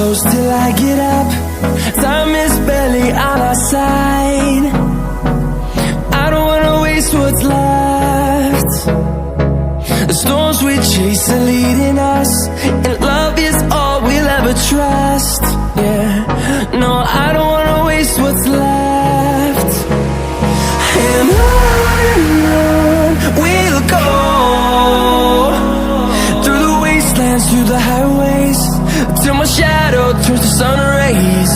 close till I get up. Time is barely on our side. I don't wanna waste what's left. The storms we chase are leading us, and love is all we'll ever trust. Yeah, no, I don't wanna waste what's left. And on we'll go, through the wastelands, through the highways, till my shadow turns to sun rays.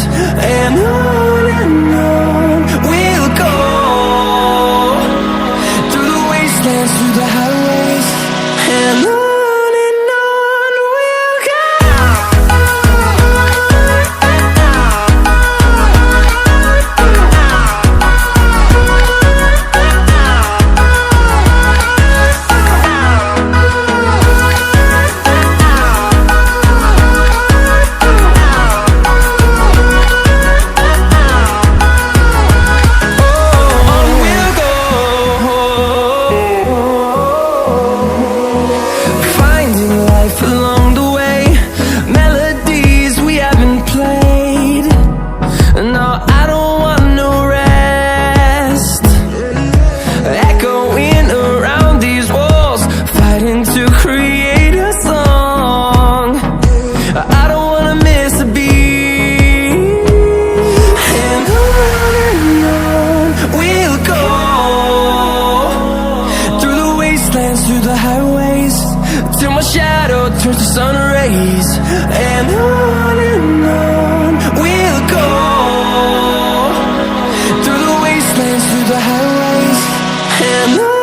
And on we'll go, through the wastelands, through the highways, and on we'll go. To create a song, I don't wanna miss a beat. And on we'll go, through the wastelands, through the highways, till my shadow turns to sun rays. And on we'll go, through the wastelands, through the highways, and on.